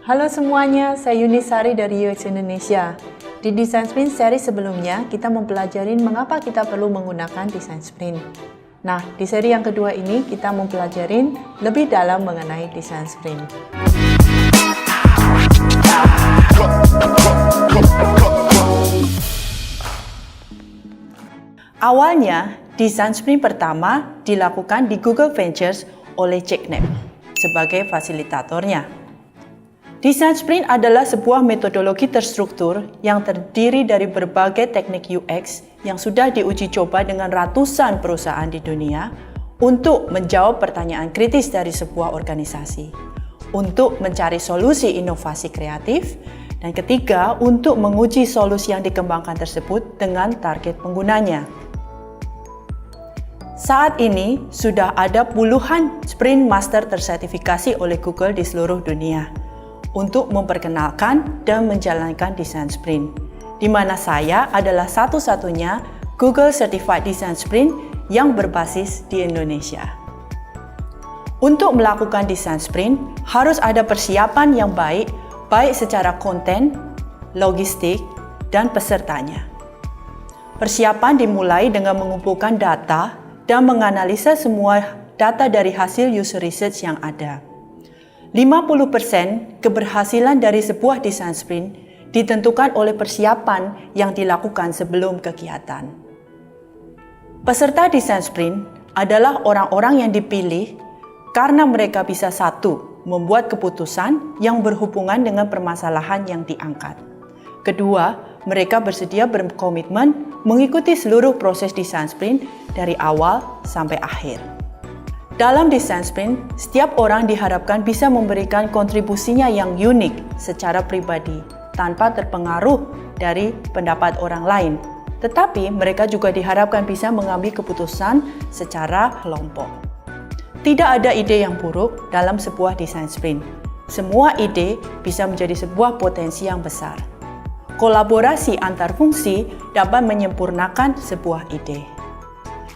Halo semuanya, saya Yunisari dari UX Indonesia. Di Design Sprint seri sebelumnya, kita mempelajari mengapa kita perlu menggunakan Design Sprint. Nah, di seri yang kedua ini, kita mempelajari lebih dalam mengenai Design Sprint. Awalnya, Design Sprint pertama dilakukan di Google Ventures oleh Jack Knapp sebagai fasilitatornya. Design Sprint adalah sebuah metodologi terstruktur yang terdiri dari berbagai teknik UX yang sudah diuji coba dengan ratusan perusahaan di dunia untuk menjawab pertanyaan kritis dari sebuah organisasi, untuk mencari solusi inovasi kreatif, dan ketiga, untuk menguji solusi yang dikembangkan tersebut dengan target penggunanya. Saat ini, sudah ada puluhan Sprint Master tersertifikasi oleh Google di seluruh dunia untuk memperkenalkan dan menjalankan Design Sprint, di mana saya adalah satu-satunya Google Certified Design Sprint yang berbasis di Indonesia. Untuk melakukan Design Sprint, harus ada persiapan yang baik secara konten, logistik, dan pesertanya. Persiapan dimulai dengan mengumpulkan data dan menganalisa semua data dari hasil user research yang ada. 50% keberhasilan dari sebuah design sprint ditentukan oleh persiapan yang dilakukan sebelum kegiatan. Peserta design sprint adalah orang-orang yang dipilih karena mereka bisa satu, membuat keputusan yang berhubungan dengan permasalahan yang diangkat. Kedua, mereka bersedia berkomitmen mengikuti seluruh proses design sprint dari awal sampai akhir. Dalam Design Sprint, setiap orang diharapkan bisa memberikan kontribusinya yang unik secara pribadi, tanpa terpengaruh dari pendapat orang lain. Tetapi mereka juga diharapkan bisa mengambil keputusan secara kelompok. Tidak ada ide yang buruk dalam sebuah Design Sprint. Semua ide bisa menjadi sebuah potensi yang besar. Kolaborasi antar fungsi dapat menyempurnakan sebuah ide.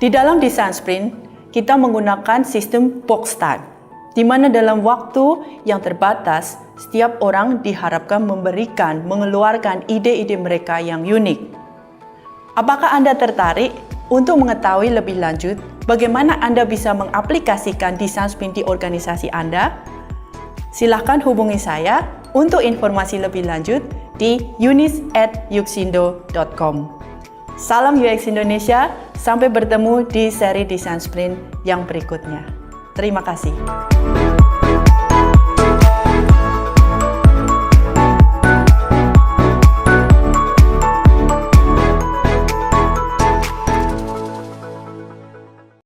Di dalam Design Sprint, kita menggunakan sistem box start, di mana dalam waktu yang terbatas, setiap orang diharapkan mengeluarkan ide-ide mereka yang unik. Apakah Anda tertarik untuk mengetahui lebih lanjut bagaimana Anda bisa mengaplikasikan Design Sprint di organisasi Anda? Silahkan hubungi saya untuk informasi lebih lanjut di yunis@uxindo.com. Salam UX Indonesia, sampai bertemu di seri Design Sprint yang berikutnya. Terima kasih.